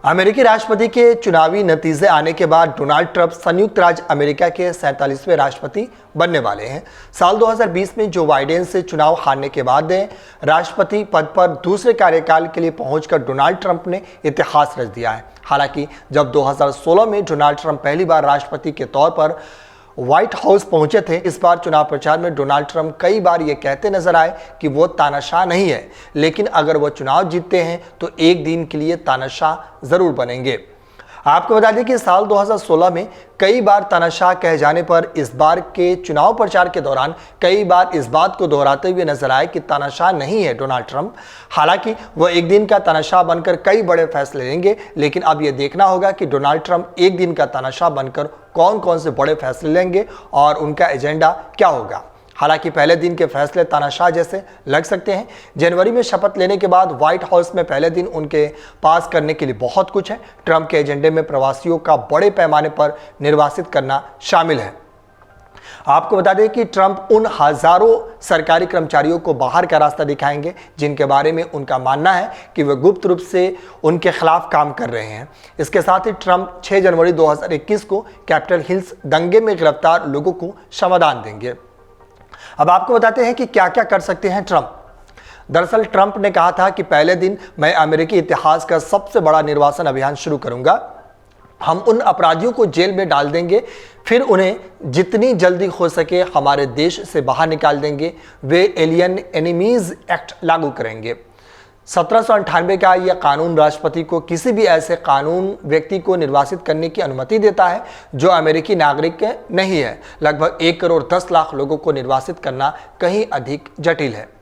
अमेरिकी राष्ट्रपति के चुनावी नतीजे आने के बाद डोनाल्ड ट्रंप संयुक्त राज्य अमेरिका के 47वें राष्ट्रपति बनने वाले हैं। साल 2020 में जो बाइडेन से चुनाव हारने के बाद राष्ट्रपति पद पर दूसरे कार्यकाल के लिए पहुंचकर डोनाल्ड ट्रंप ने इतिहास रच दिया है। हालांकि जब 2016 में डोनाल्ड ट्रंप पहली बार राष्ट्रपति के तौर पर व्हाइट हाउस पहुंचे थे, इस बार चुनाव प्रचार में डोनाल्ड ट्रंप कई बार ये कहते नजर आए कि वो तानाशाह नहीं है, लेकिन अगर वो चुनाव जीतते हैं तो एक दिन के लिए तानाशाह जरूर बनेंगे। आपको बता दें कि साल 2016 में कई बार तानाशाह कहे जाने पर इस बार के चुनाव प्रचार के दौरान कई बार इस बात को दोहराते हुए नजर आए कि तानाशाह नहीं है डोनाल्ड ट्रंप। हालांकि वह एक दिन का तानाशाह बनकर कई बड़े फैसले लेंगे, लेकिन अब यह देखना होगा कि डोनाल्ड ट्रंप एक दिन का तानाशाह बनकर कौन कौन से बड़े फैसले लेंगे और उनका एजेंडा क्या होगा। हालांकि पहले दिन के फैसले तानाशाह जैसे लग सकते हैं। जनवरी में शपथ लेने के बाद व्हाइट हाउस में पहले दिन उनके पास करने के लिए बहुत कुछ है। ट्रंप के एजेंडे में प्रवासियों का बड़े पैमाने पर निर्वासित करना शामिल है। आपको बता दें कि ट्रंप उन हजारों सरकारी कर्मचारियों को बाहर का रास्ता दिखाएंगे जिनके बारे में उनका मानना है कि वे गुप्त रूप से उनके खिलाफ काम कर रहे हैं। इसके साथ ही ट्रंप 6 जनवरी 2021 को कैपिटल हिल्स दंगे में गिरफ्तार लोगों को क्षमादान देंगे। अब आपको बताते हैं कि क्या क्या कर सकते हैं ट्रंप। दरअसल ट्रंप ने कहा था कि पहले दिन मैं अमेरिकी इतिहास का सबसे बड़ा निर्वासन अभियान शुरू करूंगा। हम उन अपराधियों को जेल में डाल देंगे, फिर उन्हें जितनी जल्दी हो सके हमारे देश से बाहर निकाल देंगे। वे एलियन एनिमीज एक्ट लागू करेंगे। 1798 का यह कानून राष्ट्रपति को किसी भी ऐसे कानून व्यक्ति को निर्वासित करने की अनुमति देता है जो अमेरिकी नागरिक नहीं है। लगभग 1 करोड़ 10 लाख लोगों को निर्वासित करना कहीं अधिक जटिल है।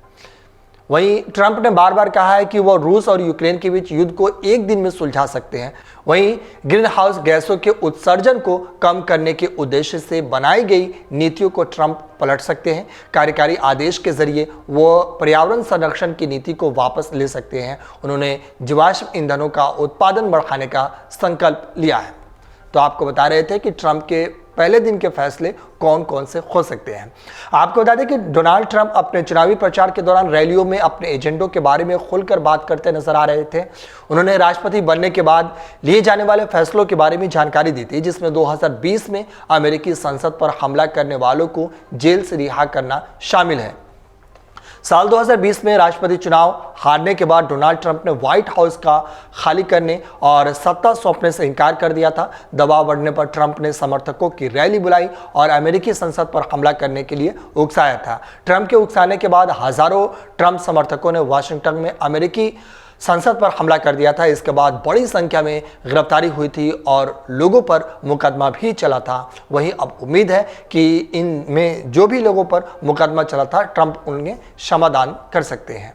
वहीं ट्रंप ने बार बार कहा है कि वह रूस और यूक्रेन के बीच युद्ध को एक दिन में सुलझा सकते हैं। वहीं ग्रीन हाउस गैसों के उत्सर्जन को कम करने के उद्देश्य से बनाई गई नीतियों को ट्रंप पलट सकते हैं। कार्यकारी आदेश के जरिए वो पर्यावरण संरक्षण की नीति को वापस ले सकते हैं। उन्होंने जीवाश्म ईंधनों का उत्पादन बढ़ाने का संकल्प लिया है। तो आपको बता रहे थे कि ट्रंप के पहले दिन के फैसले कौन कौन से हो सकते हैं। आपको बता दें कि डोनाल्ड ट्रंप अपने चुनावी प्रचार के दौरान रैलियों में अपने एजेंडों के बारे में खुलकर बात करते नजर आ रहे थे। उन्होंने राष्ट्रपति बनने के बाद लिए जाने वाले फैसलों के बारे में जानकारी दी थी, जिसमें 2020 में अमेरिकी संसद पर हमला करने वालों को जेल से रिहा करना शामिल है। साल 2020 में राष्ट्रपति चुनाव हारने के बाद डोनाल्ड ट्रंप ने व्हाइट हाउस का खाली करने और सत्ता सौंपने से इनकार कर दिया था। दबाव बढ़ने पर ट्रंप ने समर्थकों की रैली बुलाई और अमेरिकी संसद पर हमला करने के लिए उकसाया था। ट्रंप के उकसाने के बाद हजारों ट्रंप समर्थकों ने वाशिंगटन में अमेरिकी संसद पर हमला कर दिया था। इसके बाद बड़ी संख्या में गिरफ्तारी हुई थी और लोगों पर मुकदमा भी चला था। वहीं अब उम्मीद है कि इनमें जो भी लोगों पर मुकदमा चला था ट्रंप उन्हें क्षमादान कर सकते हैं।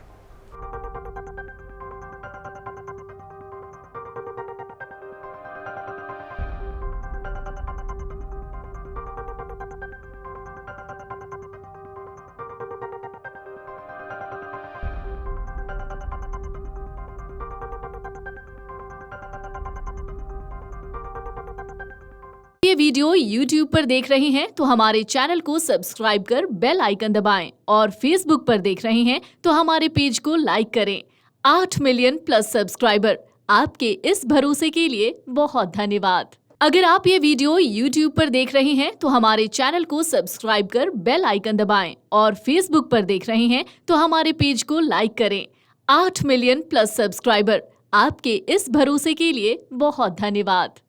ये वीडियो YouTube पर देख रहे हैं तो हमारे चैनल को सब्सक्राइब कर बेल आइकन दबाएं और Facebook पर देख रहे हैं तो हमारे पेज को लाइक करें। 8 मिलियन प्लस सब्सक्राइबर, आपके इस भरोसे के लिए बहुत धन्यवाद। अगर आप ये वीडियो YouTube पर देख रहे हैं तो हमारे चैनल को सब्सक्राइब कर बेल आइकन दबाएं और Facebook पर देख रहे हैं तो हमारे पेज को लाइक करें। 8 मिलियन प्लस सब्सक्राइबर, आपके इस भरोसे के लिए बहुत धन्यवाद।